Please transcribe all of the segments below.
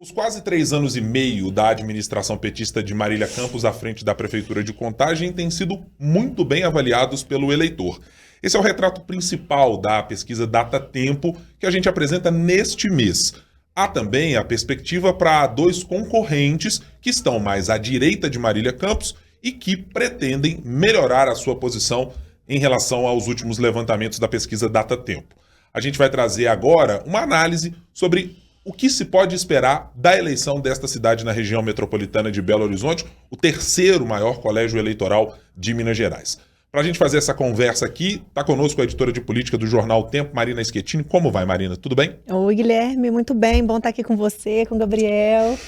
Os quase 3 anos e meio da administração petista de Marília Campos à frente da Prefeitura de Contagem têm sido muito bem avaliados pelo eleitor. Esse é o retrato principal da pesquisa Datatempo que a gente apresenta neste mês. Há também a perspectiva para dois concorrentes que estão mais à direita de Marília Campos e que pretendem melhorar a sua posição em relação aos últimos levantamentos da pesquisa Datatempo. A gente vai trazer agora uma análise sobre o que se pode esperar da eleição desta cidade na região metropolitana de Belo Horizonte, o terceiro maior colégio eleitoral de Minas Gerais. Para a gente fazer essa conversa aqui, está conosco a editora de política do jornal O Tempo, Marina Schettini. Como vai, Marina? Tudo bem? Oi, Guilherme, muito bem. Bom estar aqui com você, com o Gabriel.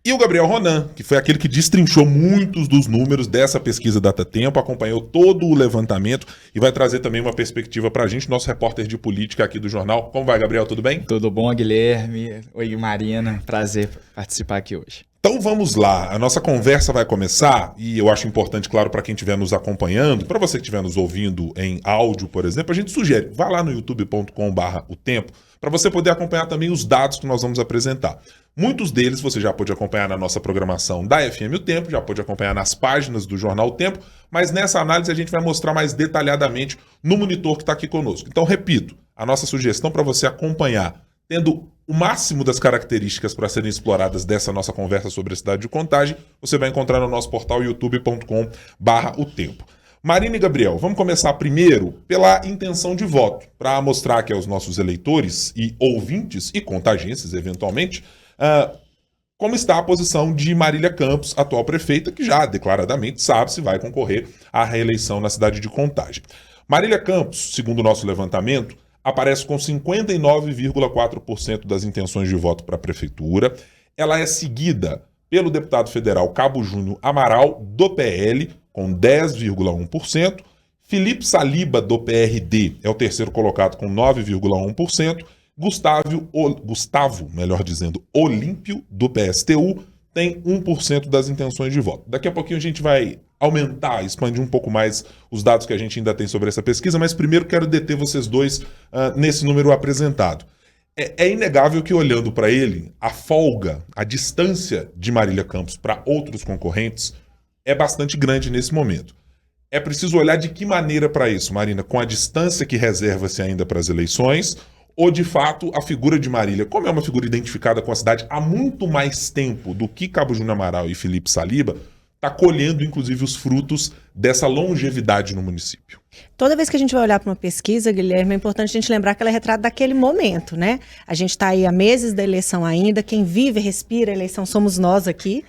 E o Gabriel Ronan, que foi aquele que destrinchou muitos dos números dessa pesquisa Datatempo, acompanhou todo o levantamento e vai trazer também uma perspectiva para a gente, nosso repórter de política aqui do jornal. Como vai, Gabriel? Tudo bem? Tudo bom, Guilherme? Oi, Marina. Prazer participar aqui hoje. Então vamos lá, a nossa conversa vai começar e eu acho importante, claro, para quem estiver nos acompanhando, para você que estiver nos ouvindo em áudio, por exemplo, a gente sugere, vá lá no youtube.com/otempo para você poder acompanhar também os dados que nós vamos apresentar. Muitos deles você já pode acompanhar na nossa programação da FM O Tempo, já pode acompanhar nas páginas do Jornal O Tempo, mas nessa análise a gente vai mostrar mais detalhadamente no monitor que está aqui conosco. Então, repito, a nossa sugestão para você acompanhar, tendo o máximo das características para serem exploradas dessa nossa conversa sobre a cidade de Contagem, você vai encontrar no nosso portal youtube.com/otempo. Marina e Gabriel, vamos começar primeiro pela intenção de voto, para mostrar aqui aos nossos eleitores e ouvintes e contagenses, eventualmente, como está a posição de Marília Campos, atual prefeita, que já declaradamente sabe se vai concorrer à reeleição na cidade de Contagem. Marília Campos, segundo o nosso levantamento, aparece com 59,4% das intenções de voto para a prefeitura. Ela é seguida pelo deputado federal Cabo Júnior Amaral, do PL, com 10,1%. Felipe Saliba, do PRD, é o terceiro colocado com 9,1%. Gustavo, Olímpio, do PSTU, tem 1% das intenções de voto. Daqui a pouquinho a gente vai aumentar, expandir um pouco mais os dados que a gente ainda tem sobre essa pesquisa, mas primeiro quero deter vocês dois nesse número apresentado. É inegável que, olhando para ele, a folga, a distância de Marília Campos para outros concorrentes é bastante grande nesse momento. É preciso olhar de que maneira para isso, Marina? Com a distância que reserva-se ainda para as eleições, ou de fato a figura de Marília, como é uma figura identificada com a cidade há muito mais tempo do que Cabo Júnior Amaral e Felipe Saliba, está colhendo, inclusive, os frutos dessa longevidade no município. Toda vez que a gente vai olhar para uma pesquisa, Guilherme, é importante a gente lembrar que ela é retrato daquele momento, né? A gente está aí há meses da eleição ainda, quem vive, respira a eleição somos nós aqui,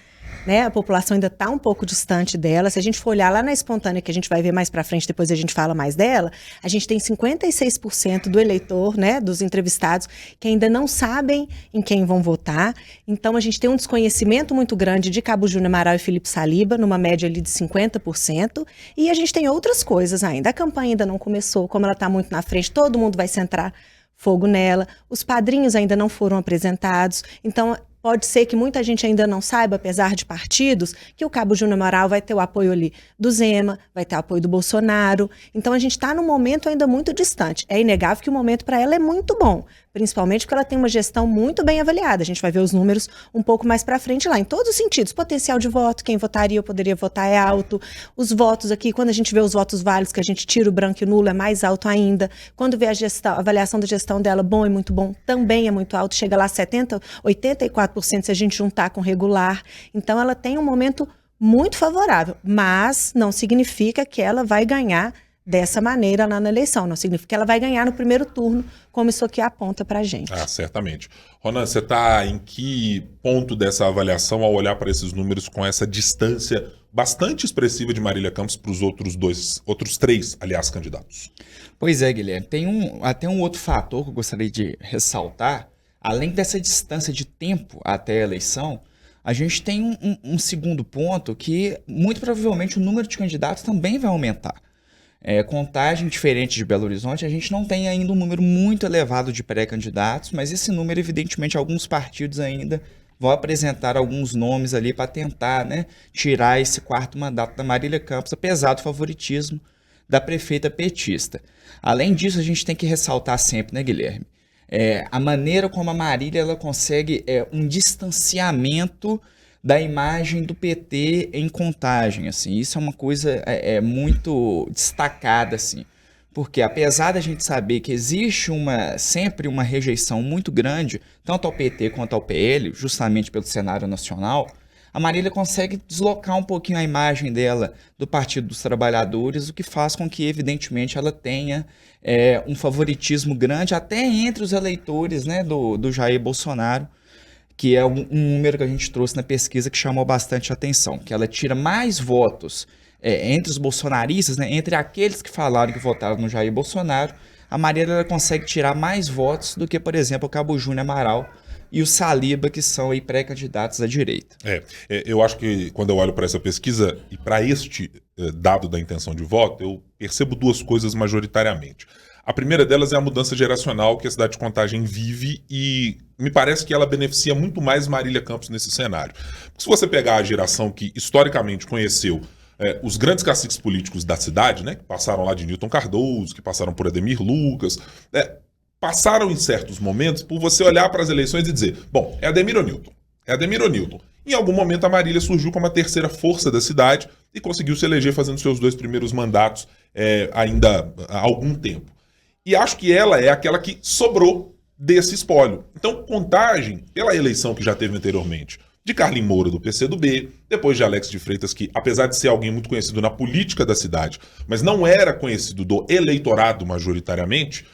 né? A população ainda está um pouco distante dela. Se a gente for olhar lá na espontânea, que a gente vai ver mais para frente, depois a gente fala mais dela, a gente tem 56% do eleitor, né, dos entrevistados, que ainda não sabem em quem vão votar. Então a gente tem um desconhecimento muito grande de Cabo Júnior Amaral e Felipe Saliba, numa média ali de 50%, e a gente tem outras coisas ainda. A campanha ainda não começou, como ela está muito na frente, todo mundo vai centrar fogo nela. Os padrinhos ainda não foram apresentados, então pode ser que muita gente ainda não saiba, apesar de partidos, que o Cabo Júnior Amaral vai ter o apoio ali do Zema, vai ter o apoio do Bolsonaro. Então a gente está num momento ainda muito distante. É inegável que o momento para ela é muito bom, principalmente porque ela tem uma gestão muito bem avaliada. A gente vai ver os números um pouco mais para frente lá, em todos os sentidos. Potencial de voto, quem votaria ou poderia votar é alto. Os votos aqui, quando a gente vê os votos válidos, que a gente tira o branco e o nulo, é mais alto ainda. Quando vê a avaliação da gestão dela, bom e muito bom, também é muito alto. Chega lá a 70%, 84% se a gente juntar com regular. Então ela tem um momento muito favorável, mas não significa que ela vai ganhar dessa maneira lá na eleição. Não significa que ela vai ganhar no primeiro turno, como isso aqui aponta pra gente. Certamente. Ronan, você está em que ponto dessa avaliação ao olhar para esses números com essa distância bastante expressiva de Marília Campos para os outros três, aliás, candidatos? Pois é, Guilherme. Tem até um outro fator que eu gostaria de ressaltar. Além dessa distância de tempo até a eleição, a gente tem um segundo ponto que, muito provavelmente, o número de candidatos também vai aumentar. Contagem diferente de Belo Horizonte, a gente não tem ainda um número muito elevado de pré-candidatos, mas esse número, evidentemente, alguns partidos ainda vão apresentar alguns nomes ali para tentar, né, tirar esse quarto mandato da Marília Campos, apesar do favoritismo da prefeita petista. Além disso, a gente tem que ressaltar sempre, né, Guilherme? a maneira como a Marília ela consegue um distanciamento da imagem do PT em Contagem, assim. Isso é uma coisa muito destacada, assim. Porque apesar da gente saber que existe sempre uma rejeição muito grande, tanto ao PT quanto ao PL, justamente pelo cenário nacional, a Marília consegue deslocar um pouquinho a imagem dela do Partido dos Trabalhadores, o que faz com que, evidentemente, ela tenha um favoritismo grande até entre os eleitores, né, do Jair Bolsonaro, que é um número que a gente trouxe na pesquisa que chamou bastante atenção, que ela tira mais votos entre os bolsonaristas, né, entre aqueles que falaram que votaram no Jair Bolsonaro. A Marília ela consegue tirar mais votos do que, por exemplo, o Cabo Júnior Amaral e o Saliba, que são aí pré-candidatos à direita. Eu acho que quando eu olho para essa pesquisa e para este dado da intenção de voto, eu percebo duas coisas majoritariamente. A primeira delas é a mudança geracional que a cidade de Contagem vive e me parece que ela beneficia muito mais Marília Campos nesse cenário. Porque se você pegar a geração que historicamente conheceu os grandes caciques políticos da cidade, né, que passaram lá de Newton Cardoso, que passaram por Ademir Lucas, passaram em certos momentos por você olhar para as eleições e dizer, bom, é Ademir ou Newton? É Ademir ou Newton? Em algum momento a Marília surgiu como a terceira força da cidade e conseguiu se eleger fazendo seus 2 primeiros mandatos ainda há algum tempo. E acho que ela é aquela que sobrou desse espólio. Então, Contagem, pela eleição que já teve anteriormente, de Carlin Moura, do PCdoB, depois de Alex de Freitas, que apesar de ser alguém muito conhecido na política da cidade, mas não era conhecido do eleitorado majoritariamente,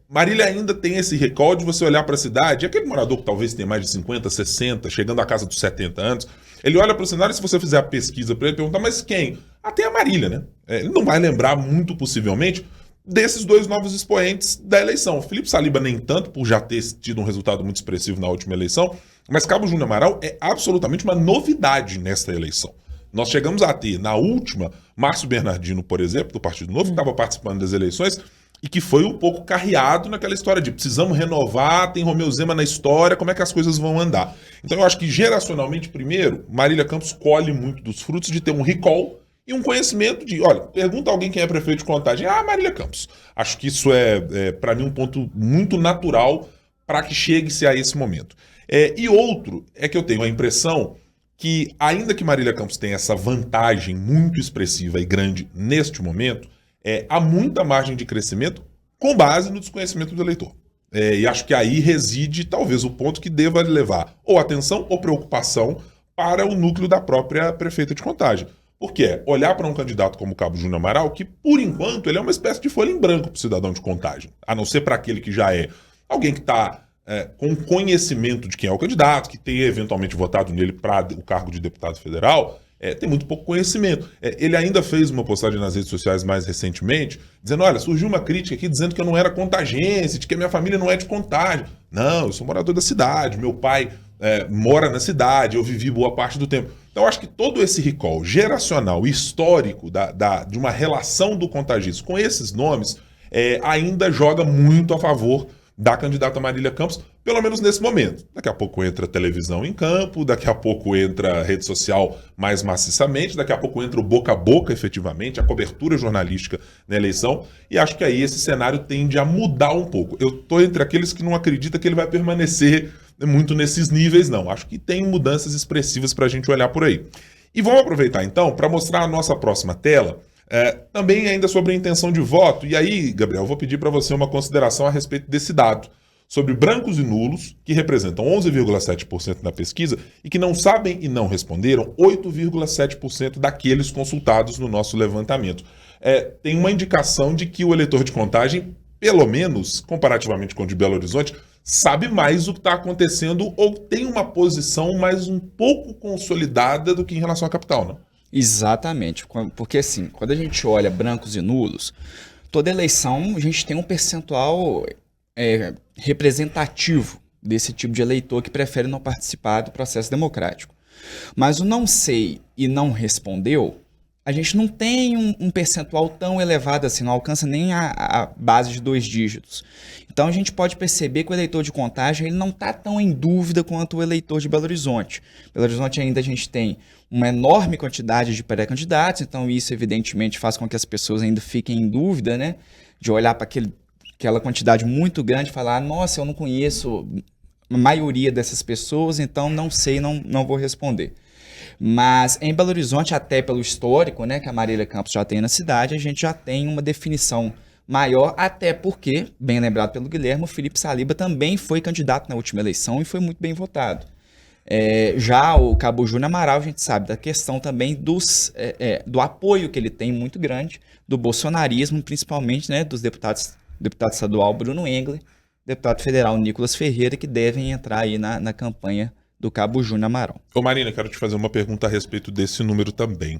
Marília ainda tem esse recall de você olhar para a cidade, e aquele morador que talvez tenha mais de 50, 60, chegando à casa dos 70 anos, ele olha para o cenário e se você fizer a pesquisa para ele, perguntar, mas quem? Tem a Marília, né? Ele não vai lembrar muito possivelmente desses 2 novos expoentes da eleição. Felipe Saliba nem tanto, por já ter tido um resultado muito expressivo na última eleição, mas Cabo Júnior Amaral é absolutamente uma novidade nesta eleição. Nós chegamos a ter, na última, Márcio Bernardino, por exemplo, do Partido Novo, que estava participando das eleições, e que foi um pouco carreado naquela história de precisamos renovar, tem Romeu Zema na história, como é que as coisas vão andar. Então eu acho que geracionalmente, primeiro, Marília Campos colhe muito dos frutos de ter um recall e um conhecimento de, olha, pergunta a alguém quem é prefeito de Contagem, Marília Campos. Acho que isso para mim, um ponto muito natural para que chegue-se a esse momento. E outro é que eu tenho a impressão que, ainda que Marília Campos tenha essa vantagem muito expressiva e grande neste momento, há muita margem de crescimento com base no desconhecimento do eleitor. E acho que aí reside talvez o ponto que deva levar ou atenção ou preocupação para o núcleo da própria prefeita de Contagem. Porque olhar para um candidato como o Cabo Júnior Amaral, que por enquanto ele é uma espécie de folha em branco para o cidadão de Contagem, a não ser para aquele que já é alguém que está com conhecimento de quem é o candidato, que tenha eventualmente votado nele para o cargo de deputado federal, tem muito pouco conhecimento. Ele ainda fez uma postagem nas redes sociais mais recentemente, dizendo, olha, surgiu uma crítica aqui dizendo que eu não era contagense, de que a minha família não é de Contagem. Não, eu sou morador da cidade, meu pai mora na cidade, eu vivi boa parte do tempo. Então, eu acho que todo esse recall geracional e histórico de uma relação do contagista com esses nomes ainda joga muito a favor da candidata Marília Campos, pelo menos nesse momento. Daqui a pouco entra televisão em campo, daqui a pouco entra rede social mais maciçamente, daqui a pouco entra o boca a boca efetivamente, a cobertura jornalística na eleição, e acho que aí esse cenário tende a mudar um pouco. Eu estou entre aqueles que não acreditam que ele vai permanecer muito nesses níveis, não. Acho que tem mudanças expressivas para a gente olhar por aí. E vamos aproveitar então para mostrar a nossa próxima tela, também ainda sobre a intenção de voto. E aí, Gabriel, eu vou pedir para você uma consideração a respeito desse dado, sobre brancos e nulos, que representam 11,7% na pesquisa e que não sabem e não responderam 8,7% daqueles consultados no nosso levantamento. Tem uma indicação de que o eleitor de Contagem, pelo menos comparativamente com o de Belo Horizonte, sabe mais o que está acontecendo ou tem uma posição mais um pouco consolidada do que em relação à capital, né? Exatamente, porque assim, quando a gente olha brancos e nulos, toda eleição a gente tem um percentual representativo desse tipo de eleitor que prefere não participar do processo democrático. Mas o não sei e não respondeu, a gente não tem um percentual tão elevado assim, não alcança nem a base de 2 dígitos. Então a gente pode perceber que o eleitor de Contagem ele não está tão em dúvida quanto o eleitor de Belo Horizonte. Belo Horizonte ainda a gente tem uma enorme quantidade de pré-candidatos, então isso evidentemente faz com que as pessoas ainda fiquem em dúvida, né, de olhar para aquela quantidade muito grande, falar, nossa, eu não conheço a maioria dessas pessoas, então não sei, não vou responder. Mas em Belo Horizonte, até pelo histórico, né, que a Marília Campos já tem na cidade, a gente já tem uma definição maior, até porque, bem lembrado pelo Guilherme, o Felipe Saliba também foi candidato na última eleição e foi muito bem votado. Já o Cabo Júnior Amaral, a gente sabe da questão também do apoio que ele tem muito grande, do bolsonarismo, principalmente, né, dos deputado estadual Bruno Engler, deputado federal Nicolas Ferreira, que devem entrar aí na campanha do Cabo Júnior Amaral. Ô Marina, quero te fazer uma pergunta a respeito desse número também.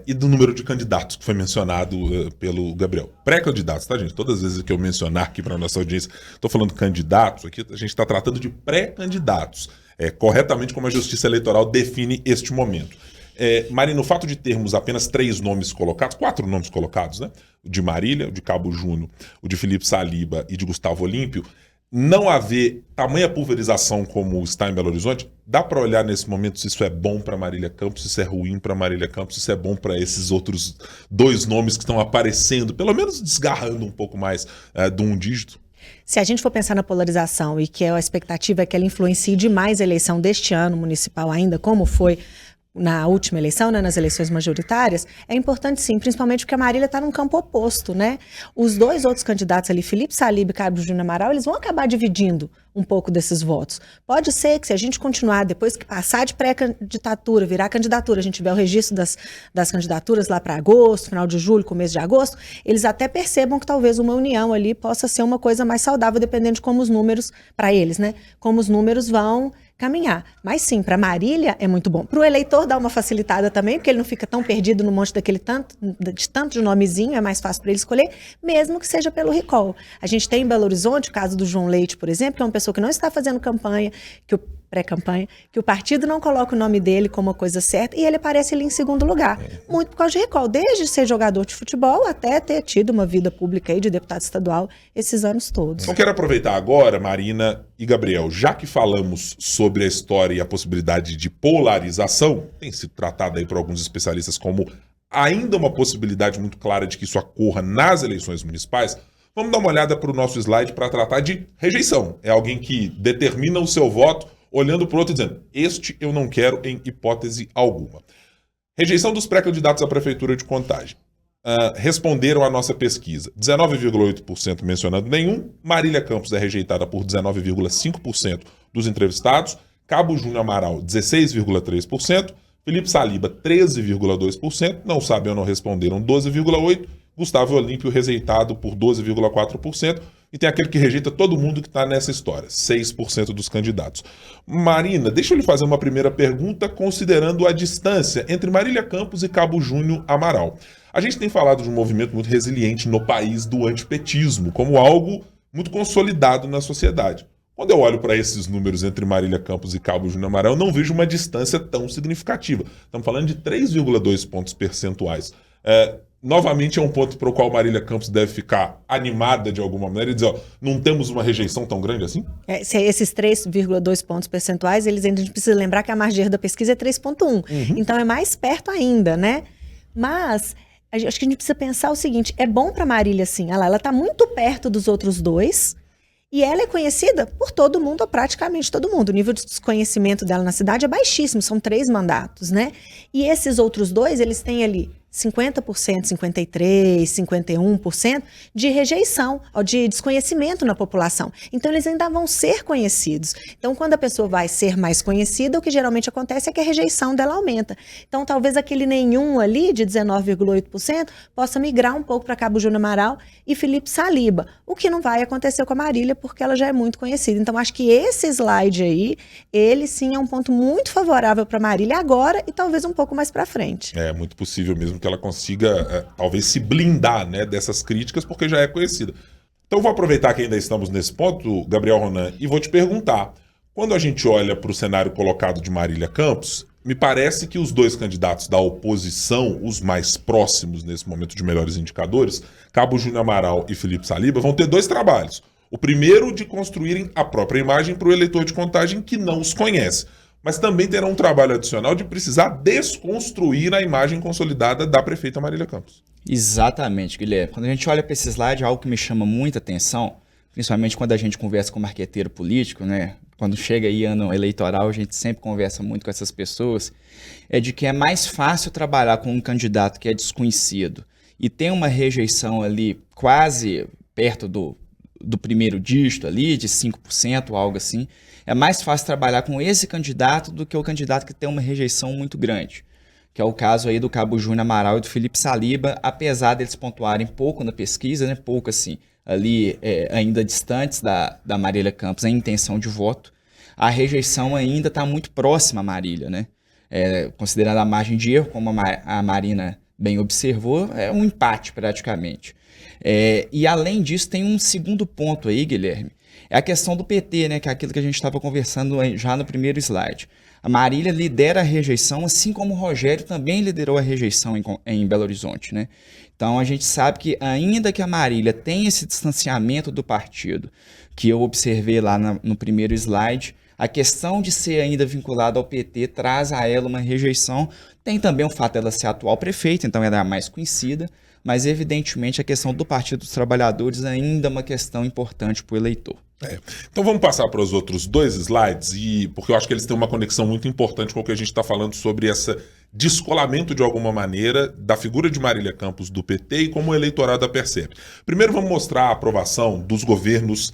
E do número de candidatos que foi mencionado pelo Gabriel. Pré-candidatos, tá, gente? Todas as vezes que eu mencionar aqui para nossa audiência, estou falando candidatos, aqui a gente está tratando de pré-candidatos. Corretamente como a Justiça Eleitoral define este momento. Marina, o fato de termos apenas 4 nomes colocados, né? O de Marília, o de Cabo Júnior, o de Felipe Saliba e de Gustavo Olímpio, não haver tamanha pulverização como está em Belo Horizonte, dá para olhar nesse momento se isso é bom para Marília Campos, se isso é ruim para Marília Campos, se isso é bom para esses outros 2 nomes que estão aparecendo, pelo menos desgarrando um pouco mais de um dígito? Se a gente for pensar na polarização e que a expectativa é que ela influencie demais a eleição deste ano municipal ainda, como foi na última eleição, né, nas eleições majoritárias, é importante sim, principalmente porque a Marília está num campo oposto, né? Os 2 outros candidatos ali, Felipe Saliba e Cabo Júnior Amaral, eles vão acabar dividindo um pouco desses votos. Pode ser que se a gente continuar, depois que passar de pré-candidatura, virar candidatura, a gente tiver o registro das candidaturas lá para agosto, final de julho, começo de agosto, eles até percebam que talvez uma união ali possa ser uma coisa mais saudável, dependendo de como os números, para eles, né? Como os números vão caminhar. Mas sim, para Marília é muito bom. Para o eleitor dá uma facilitada também, porque ele não fica tão perdido no monte daquele tanto de nomezinho, é mais fácil para ele escolher, mesmo que seja pelo recall. A gente tem em Belo Horizonte o caso do João Leite, por exemplo, que é uma pessoa que não está fazendo campanha, pré-campanha, que o partido não coloca o nome dele como uma coisa certa e ele aparece ali em segundo lugar. Muito por causa de recall, desde ser jogador de futebol até ter tido uma vida pública aí de deputado estadual esses anos todos. Então quero aproveitar agora, Marina e Gabriel, já que falamos sobre a história e a possibilidade de polarização, tem sido tratado aí por alguns especialistas como ainda uma possibilidade muito clara de que isso ocorra nas eleições municipais, vamos dar uma olhada para o nosso slide para tratar de rejeição. É alguém que determina o seu voto olhando para o outro e dizendo, este eu não quero em hipótese alguma. Rejeição dos pré-candidatos à Prefeitura de Contagem. Responderam à nossa pesquisa. 19,8% mencionando nenhum. Marília Campos é rejeitada por 19,5% dos entrevistados. Cabo Júnior Amaral, 16,3%. Felipe Saliba, 13,2%. Não sabem ou não responderam, 12,8%. Gustavo Olímpio rejeitado por 12,4%. E tem aquele que rejeita todo mundo que está nessa história, 6% dos candidatos. Marina, deixa eu lhe fazer uma primeira pergunta, considerando a distância entre Marília Campos e Cabo Júnior Amaral. A gente tem falado de um movimento muito resiliente no país do antipetismo, como algo muito consolidado na sociedade. Quando eu olho para esses números entre Marília Campos e Cabo Júnior Amaral, eu não vejo uma distância tão significativa. Estamos falando de 3,2 pontos percentuais. Novamente é um ponto para o qual Marília Campos deve ficar animada de alguma maneira e dizer, não temos uma rejeição tão grande assim? Esses 3,2 pontos percentuais, a gente precisa lembrar que a margem de erro da pesquisa é 3,1. Então é mais perto ainda, né? Mas acho que a gente precisa pensar o seguinte, é bom para Marília sim, ela está muito perto dos outros 2 e ela é conhecida por todo mundo, ou praticamente todo mundo. O nível de desconhecimento dela na cidade é baixíssimo, são 3 mandatos, né? E esses outros 2, eles têm ali 50%, 53%, 51% de rejeição, ou de desconhecimento na população. Então, eles ainda vão ser conhecidos. Então, quando a pessoa vai ser mais conhecida, o que geralmente acontece é que a rejeição dela aumenta. Então, talvez aquele nenhum ali, de 19,8%, possa migrar um pouco para Cabo Júnior Amaral e Felipe Saliba, o que não vai acontecer com a Marília, porque ela já é muito conhecida. Então, acho que esse slide aí, ele sim é um ponto muito favorável para a Marília agora e talvez um pouco mais para frente. É muito possível mesmo que ela consiga, talvez, se blindar, né, dessas críticas, porque já é conhecida. Então, vou aproveitar que ainda estamos nesse ponto, Gabriel Ronan, e vou te perguntar, quando a gente olha para o cenário colocado de Marília Campos, me parece que os 2 candidatos da oposição, os mais próximos nesse momento de melhores indicadores, Cabo Júnior Amaral e Felipe Saliba, vão ter 2 trabalhos. O primeiro de construírem a própria imagem para o eleitor de Contagem que não os conhece. Mas também terá um trabalho adicional de precisar desconstruir a imagem consolidada da prefeita Marília Campos. Exatamente, Guilherme. Quando a gente olha para esse slide, algo que me chama muita atenção, principalmente quando a gente conversa com marqueteiro político, né? Quando chega aí ano eleitoral, a gente sempre conversa muito com essas pessoas, é de que é mais fácil trabalhar com um candidato que é desconhecido e tem uma rejeição ali quase perto do primeiro dígito ali, de 5%, algo assim. É mais fácil trabalhar com esse candidato do que o candidato que tem uma rejeição muito grande, que é o caso aí do Cabo Júnior Amaral e do Felipe Saliba, apesar deles pontuarem pouco na pesquisa, né, pouco assim, ali ainda distantes da Marília Campos em intenção de voto, a rejeição ainda está muito próxima à Marília, né? Considerando a margem de erro, como a Marina bem observou, é um empate praticamente. E além disso, tem um segundo ponto aí, Guilherme, é a questão do PT, né, que é aquilo que a gente estava conversando já no primeiro slide. A Marília lidera a rejeição, assim como o Rogério também liderou a rejeição em Belo Horizonte, né? Então a gente sabe que ainda que a Marília tenha esse distanciamento do partido, que eu observei lá no primeiro slide, a questão de ser ainda vinculada ao PT traz a ela uma rejeição. Tem também o fato dela ser atual prefeita, então ela é a mais conhecida, mas evidentemente a questão do Partido dos Trabalhadores ainda é uma questão importante para o eleitor. Então vamos passar para os outros dois slides, porque eu acho que eles têm uma conexão muito importante com o que a gente está falando sobre esse descolamento de alguma maneira da figura de Marília Campos do PT e como o eleitorado a percebe. Primeiro vamos mostrar a aprovação dos governos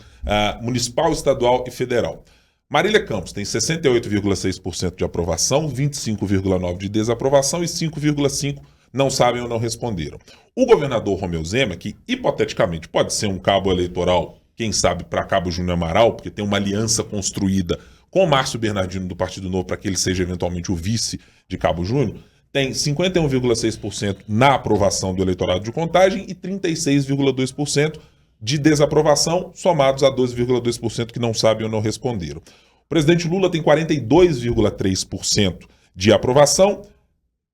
municipal, estadual e federal. Marília Campos tem 68,6% de aprovação, 25,9% de desaprovação e 5,5% não sabem ou não responderam. O governador Romeu Zema, que hipoteticamente pode ser um cabo eleitoral, quem sabe para Cabo Júnior Amaral, porque tem uma aliança construída com o Márcio Bernardino do Partido Novo para que ele seja eventualmente o vice de Cabo Júnior, tem 51,6% na aprovação do eleitorado de Contagem e 36,2% de desaprovação, somados a 12,2% que não sabem ou não responderam. O presidente Lula tem 42,3% de aprovação,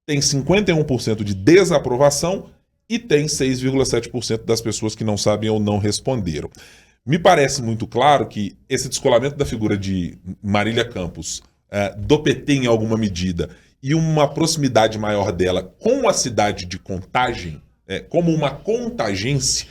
tem 51% de desaprovação e tem 6,7% das pessoas que não sabem ou não responderam. Me parece muito claro que esse descolamento da figura de Marília Campos do PT em alguma medida e uma proximidade maior dela com a cidade de Contagem, como uma contagência,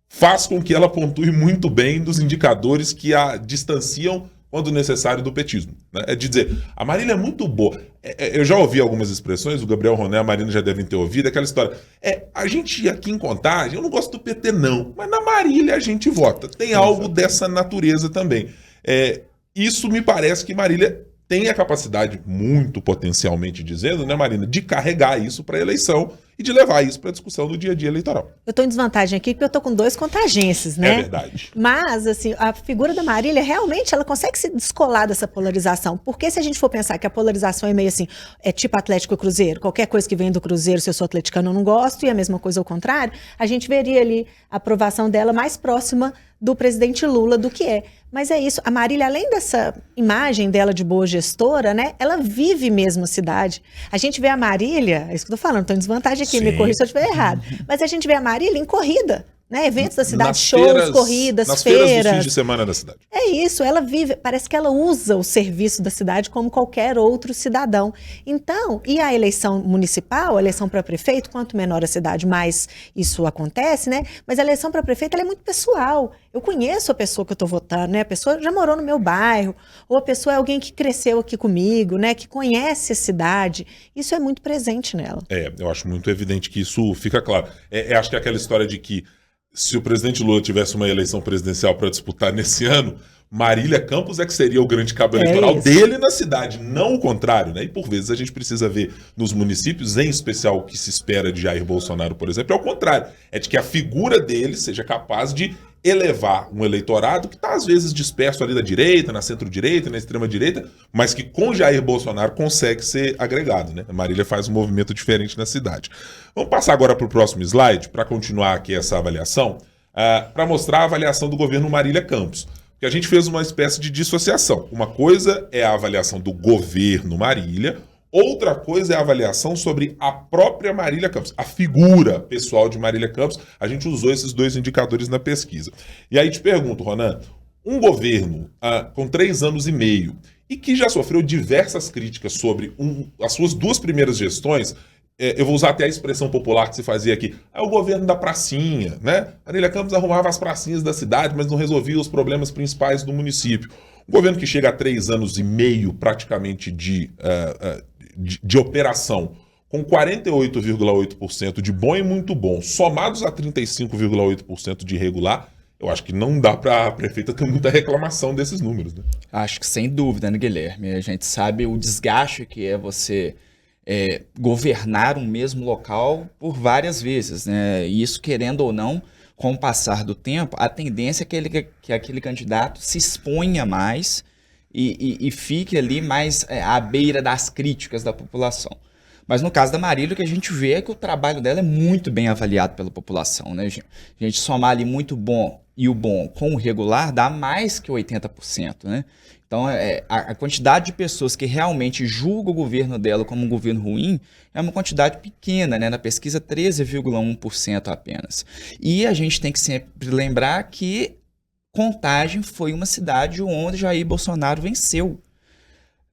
faz com que ela pontue muito bem nos indicadores que a distanciam, quando necessário, do petismo. Né? É de dizer, a Marília é muito boa. Eu já ouvi algumas expressões, o Gabriel Roné e a Marina já devem ter ouvido, aquela história. A gente aqui em Contagem, eu não gosto do PT não, mas na Marília a gente vota. Tem algo dessa natureza também. Isso me parece que Marília tem a capacidade, muito potencialmente dizendo, né, Marina, de carregar isso para a eleição e de levar isso para a discussão do dia a dia eleitoral. Eu estou em desvantagem aqui porque eu estou com 2 contagenses, né? É verdade. Mas, assim, a figura da Marília, realmente, ela consegue se descolar dessa polarização. Porque se a gente for pensar que a polarização é meio assim, é tipo Atlético e Cruzeiro, qualquer coisa que vem do Cruzeiro, se eu sou atleticano, eu não gosto, e a mesma coisa ao contrário, a gente veria ali a aprovação dela mais próxima do presidente Lula do que é. Mas é isso, a Marília, além dessa imagem dela de boa gestora, né, ela vive mesmo a cidade. A gente vê a Marília, é isso que eu tô falando, tô em desvantagem aqui, me corrija se eu estiver errado, mas a gente vê a Marília em corrida, né, eventos da cidade, shows, corridas, nas feiras. Dos fins de semana da cidade. É isso, ela vive, parece que ela usa o serviço da cidade como qualquer outro cidadão. Então, e a eleição municipal, a eleição para prefeito, quanto menor a cidade, mais isso acontece, né? Mas a eleição para prefeito, ela é muito pessoal. Eu conheço a pessoa que eu estou votando, né? A pessoa já morou no meu bairro, ou a pessoa é alguém que cresceu aqui comigo, né? Que conhece a cidade. Isso é muito presente nela. Eu acho muito evidente que isso fica claro. Acho que é aquela história de que se o presidente Lula tivesse uma eleição presidencial para disputar nesse ano, Marília Campos é que seria o grande cabo eleitoral dele na cidade, não o contrário, né? E por vezes a gente precisa ver nos municípios, em especial o que se espera de Jair Bolsonaro, por exemplo, é o contrário. É de que a figura dele seja capaz de elevar um eleitorado que está às vezes disperso ali da direita, na centro-direita, na extrema-direita, mas que com Jair Bolsonaro consegue ser agregado, né? A Marília faz um movimento diferente na cidade. Vamos passar agora para o próximo slide, para continuar aqui essa avaliação, para mostrar a avaliação do governo Marília Campos. Porque a gente fez uma espécie de dissociação. Uma coisa é a avaliação do governo Marília, outra coisa é a avaliação sobre a própria Marília Campos, a figura pessoal de Marília Campos. A gente usou esses 2 indicadores na pesquisa. E aí te pergunto, Ronan, um governo com 3 anos e meio e que já sofreu diversas críticas sobre as suas 2 primeiras gestões, eu vou usar até a expressão popular que se fazia aqui, é o governo da pracinha, né? Marília Campos arrumava as pracinhas da cidade, mas não resolvia os problemas principais do município. Um governo que chega a 3 anos e meio praticamente de operação, com 48,8% de bom e muito bom, somados a 35,8% de irregular, eu acho que não dá para a prefeita ter muita reclamação desses números, né? Acho que sem dúvida, né, Guilherme? A gente sabe o desgaste que é você governar um mesmo local por várias vezes, né? E isso, querendo ou não, com o passar do tempo, a tendência é que aquele candidato se exponha mais e fique ali mais à beira das críticas da população. Mas no caso da Marília, o que a gente vê é que o trabalho dela é muito bem avaliado pela população, né? A gente somar ali muito bom e o bom com o regular dá mais que 80%, né? Então, a quantidade de pessoas que realmente julgam o governo dela como um governo ruim é uma quantidade pequena, né? Na pesquisa, 13,1% apenas. E a gente tem que sempre lembrar que Contagem foi uma cidade onde Jair Bolsonaro venceu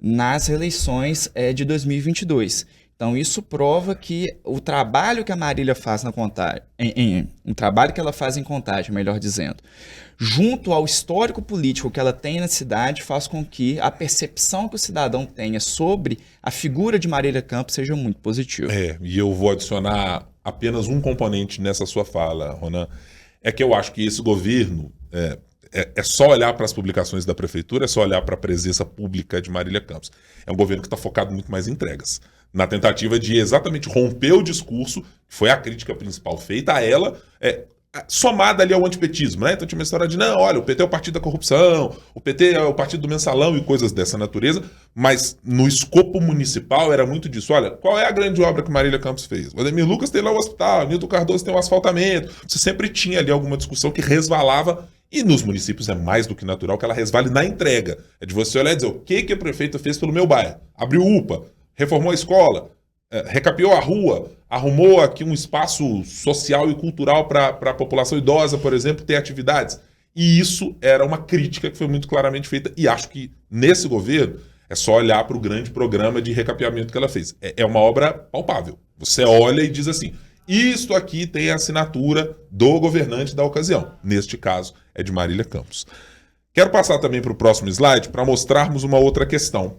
nas eleições de 2022. Então, isso prova que o trabalho que a Marília faz na Contagem, o trabalho que ela faz em Contagem, melhor dizendo, junto ao histórico político que ela tem na cidade, faz com que a percepção que o cidadão tenha sobre a figura de Marília Campos seja muito positiva. E eu vou adicionar apenas um componente nessa sua fala, Ronan, é que eu acho que esse governo, é só olhar para as publicações da prefeitura, é só olhar para a presença pública de Marília Campos. É um governo que está focado muito mais em entregas, na tentativa de exatamente romper o discurso, que foi a crítica principal feita a ela, somada ali ao antipetismo, né? Então tinha uma história de, não, olha, o PT é o partido da corrupção, o PT é o partido do mensalão e coisas dessa natureza, mas no escopo municipal era muito disso. Olha, qual é a grande obra que Marília Campos fez? O Ademir Lucas tem lá o hospital, Nilton Cardoso tem o asfaltamento. Você sempre tinha ali alguma discussão que resvalava, e nos municípios é mais do que natural que ela resvale na entrega. É de você olhar e dizer, o que a prefeita fez pelo meu bairro? Abriu UPA, reformou a escola, recapeou a rua, arrumou aqui um espaço social e cultural para a população idosa, por exemplo, ter atividades. E isso era uma crítica que foi muito claramente feita. E acho que nesse governo é só olhar para o grande programa de recapeamento que ela fez. É uma obra palpável. Você olha e diz assim, isto aqui tem a assinatura do governante da ocasião. Neste caso, é de Marília Campos. Quero passar também para o próximo slide para mostrarmos uma outra questão.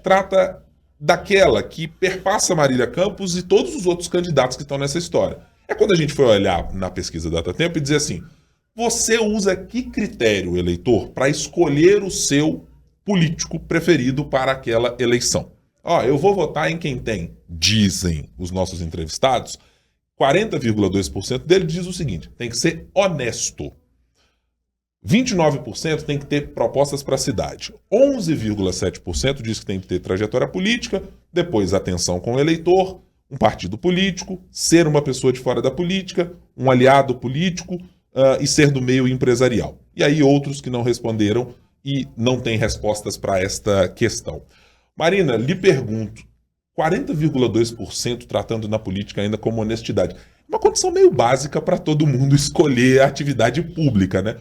Trata daquela que perpassa Marília Campos e todos os outros candidatos que estão nessa história. É quando a gente foi olhar na pesquisa Datatempo e dizer assim, você usa que critério, eleitor, para escolher o seu político preferido para aquela eleição? Eu vou votar em quem tem, dizem os nossos entrevistados, 40,2% dele diz o seguinte, tem que ser honesto. 29% tem que ter propostas para a cidade. 11,7% diz que tem que ter trajetória política, depois atenção com o eleitor, um partido político, ser uma pessoa de fora da política, um aliado político e ser do meio empresarial. E aí outros que não responderam e não têm respostas para esta questão. Marina, lhe pergunto, 40,2% tratando na política ainda como honestidade. Uma condição meio básica para todo mundo escolher a atividade pública, né?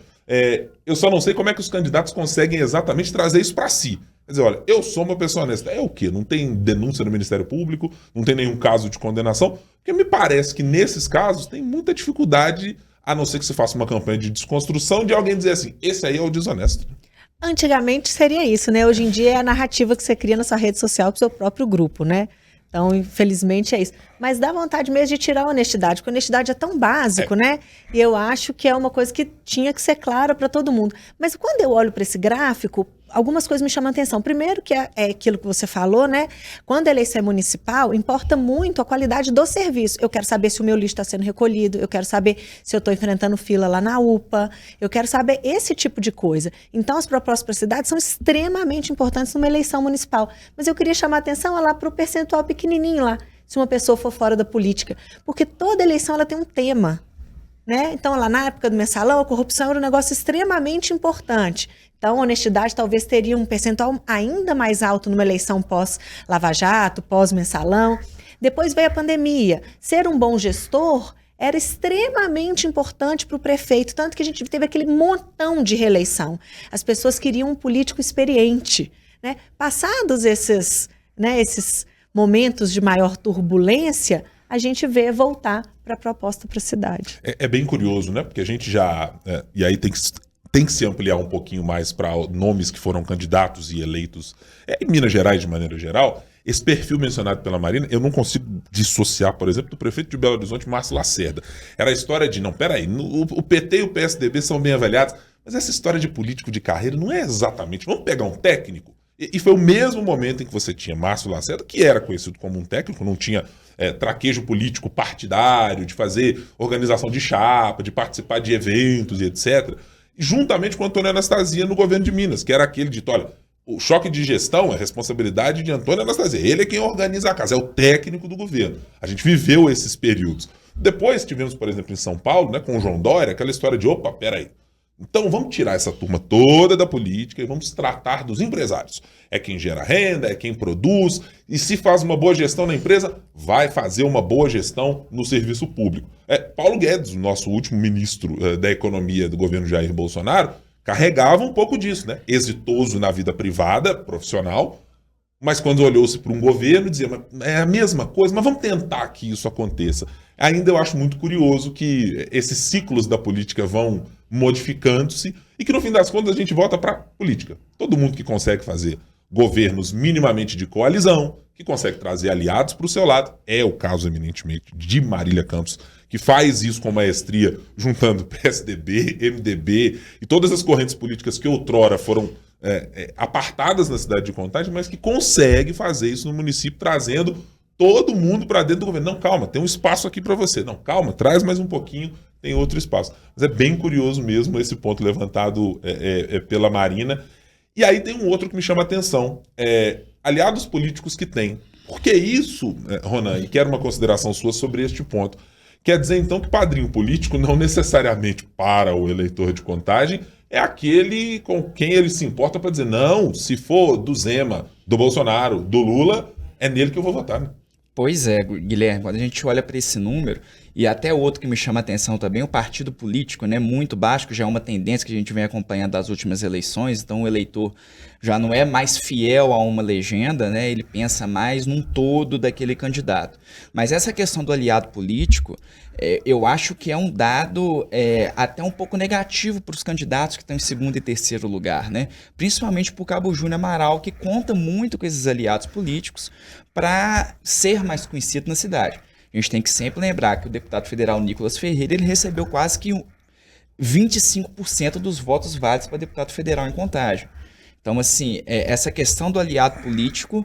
Eu só não sei como é que os candidatos conseguem exatamente trazer isso para si. Quer dizer, olha, eu sou uma pessoa honesta. É o quê? Não tem denúncia no Ministério Público? Não tem nenhum caso de condenação? Porque me parece que nesses casos tem muita dificuldade, a não ser que se faça uma campanha de desconstrução, de alguém dizer assim, esse aí é o desonesto. Antigamente seria isso, né? Hoje em dia é a narrativa que você cria na sua rede social para o seu próprio grupo, né? Então, infelizmente, é isso. Mas dá vontade mesmo de tirar a honestidade, porque a honestidade é tão básico, né? E eu acho que é uma coisa que tinha que ser clara para todo mundo. Mas quando eu olho para esse gráfico, algumas coisas me chamam a atenção. Primeiro que é aquilo que você falou, né? Quando a eleição é municipal, importa muito a qualidade do serviço. Eu quero saber se o meu lixo está sendo recolhido, eu quero saber se eu estou enfrentando fila lá na UPA, eu quero saber esse tipo de coisa. Então, as propostas para a cidade são extremamente importantes numa eleição municipal. Mas eu queria chamar a atenção lá para o percentual pequenininho lá, se uma pessoa for fora da política. Porque toda eleição ela tem um tema, né? Então, lá na época do mensalão, a corrupção era um negócio extremamente importante. Então, a honestidade talvez teria um percentual ainda mais alto numa eleição pós-Lava Jato, pós-mensalão. Depois veio a pandemia. Ser um bom gestor era extremamente importante para o prefeito, tanto que a gente teve aquele montão de reeleição. As pessoas queriam um político experiente, né? Passados esses momentos de maior turbulência, a gente vê voltar para a proposta para a cidade. É bem curioso, né? Porque a gente já... e aí tem que se ampliar um pouquinho mais para nomes que foram candidatos e eleitos em Minas Gerais, de maneira geral. Esse perfil mencionado pela Marina, eu não consigo dissociar, por exemplo, do prefeito de Belo Horizonte, Márcio Lacerda. Era a história de, não, peraí, o PT e o PSDB são bem avaliados, mas essa história de político de carreira não é exatamente... Vamos pegar um técnico? E foi o mesmo momento em que você tinha Márcio Lacerda, que era conhecido como um técnico, não tinha traquejo político partidário, de fazer organização de chapa, de participar de eventos e etc., juntamente com Antônio Anastasia no governo de Minas, que era aquele dito, olha, o choque de gestão é responsabilidade de Antônio Anastasia. Ele é quem organiza a casa, é o técnico do governo. A gente viveu esses períodos. Depois tivemos, por exemplo, em São Paulo, né, com o João Dória, aquela história de, opa, peraí, então vamos tirar essa turma toda da política e vamos tratar dos empresários. É quem gera renda, é quem produz, e se faz uma boa gestão na empresa, vai fazer uma boa gestão no serviço público. Paulo Guedes, o nosso último ministro da Economia do governo Jair Bolsonaro, carregava um pouco disso, né? Exitoso na vida privada, profissional, mas quando olhou-se para um governo, dizia, é a mesma coisa, mas vamos tentar que isso aconteça. Ainda eu acho muito curioso que esses ciclos da política vão modificando-se e que no fim das contas a gente volta para a política. Todo mundo que consegue fazer governos minimamente de coalizão, que consegue trazer aliados para o seu lado, é o caso eminentemente de Marília Campos, que faz isso com maestria, juntando PSDB, MDB e todas as correntes políticas que outrora foram apartadas na cidade de Contagem, mas que consegue fazer isso no município, trazendo todo mundo para dentro do governo. Não, calma, tem um espaço aqui para você. Não, calma, traz mais um pouquinho, tem outro espaço. Mas é bem curioso mesmo esse ponto levantado pela Marina. E aí tem um outro que me chama a atenção. Aliados políticos que tem. Por que isso, Ronan? E quero uma consideração sua sobre este ponto. Quer dizer, então, que padrinho político não necessariamente para o eleitor de Contagem é aquele com quem ele se importa para dizer, não, se for do Zema, do Bolsonaro, do Lula, é nele que eu vou votar, né? Pois é, Guilherme, quando a gente olha para esse número, e até outro que me chama a atenção também, o partido político, né, muito baixo, que já é uma tendência que a gente vem acompanhando das últimas eleições, então o eleitor já não é mais fiel a uma legenda, né, ele pensa mais num todo daquele candidato. Mas essa questão do aliado político, eu acho que é um dado até um pouco negativo para os candidatos que estão em segundo e terceiro lugar, né? Principalmente para o Cabo Júnior Amaral, que conta muito com esses aliados políticos para ser mais conhecido na cidade. A gente tem que sempre lembrar que o deputado federal Nicolas Ferreira ele recebeu quase que 25% dos votos válidos para deputado federal em Contagem. Então, assim, essa questão do aliado político,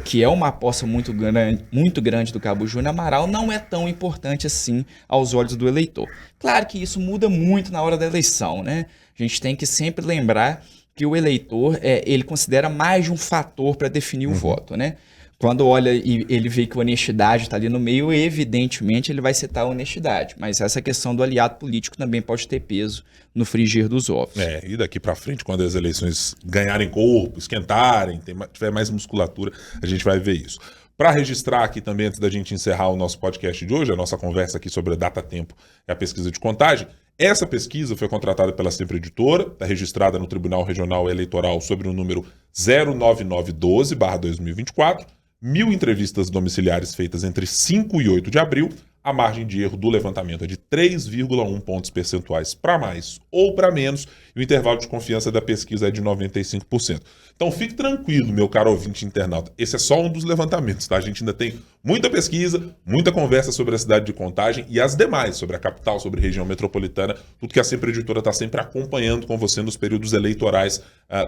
que é uma aposta muito grande do Cabo Júnior Amaral, não é tão importante assim aos olhos do eleitor. Claro que isso muda muito na hora da eleição, né? A gente tem que sempre lembrar que o eleitor, ele considera mais de um fator para definir o voto, né? Quando olha e ele vê que a honestidade está ali no meio, evidentemente ele vai citar a honestidade. Mas essa questão do aliado político também pode ter peso no frigir dos ovos. E daqui para frente, quando as eleições ganharem corpo, esquentarem, tiver mais musculatura, a gente vai ver isso. Para registrar aqui também, antes da gente encerrar o nosso podcast de hoje, a nossa conversa aqui sobre a Datatempo e a pesquisa de Contagem, essa pesquisa foi contratada pela Sempre Editora, está registrada no Tribunal Regional Eleitoral sobre o número 09912/2024, 1.000 entrevistas domiciliares feitas entre 5 e 8 de abril, a margem de erro do levantamento é de 3,1 pontos percentuais para mais ou para menos, e o intervalo de confiança da pesquisa é de 95%. Então fique tranquilo, meu caro ouvinte internauta, esse é só um dos levantamentos, tá? A gente ainda tem muita pesquisa, muita conversa sobre a cidade de Contagem e as demais, sobre a capital, sobre a região metropolitana, tudo que a Sempre Editora está sempre acompanhando com você nos períodos eleitorais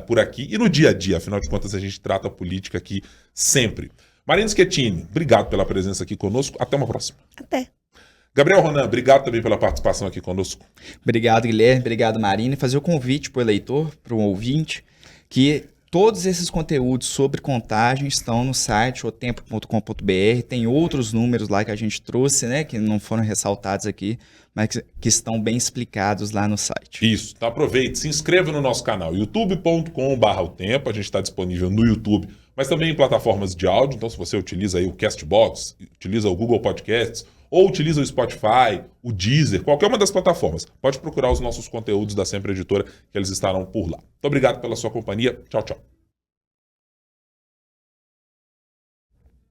por aqui e no dia a dia, afinal de contas a gente trata a política aqui sempre. Marina Schettini, obrigado pela presença aqui conosco. Até uma próxima. Até. Gabriel Ronan, obrigado também pela participação aqui conosco. Obrigado, Guilherme. Obrigado, Marina. E fazer o convite para o eleitor, para o ouvinte, que todos esses conteúdos sobre Contagem estão no site otempo.com.br. Tem outros números lá que a gente trouxe, né, que não foram ressaltados aqui, mas que estão bem explicados lá no site. Isso. Então aproveite, se inscreva no nosso canal youtube.com/otempo. A gente está disponível no YouTube, mas também em plataformas de áudio. Então se você utiliza aí o Castbox, utiliza o Google Podcasts, ou utiliza o Spotify, o Deezer, qualquer uma das plataformas, pode procurar os nossos conteúdos da Sempre Editora, que eles estarão por lá. Muito obrigado pela sua companhia. Tchau, tchau.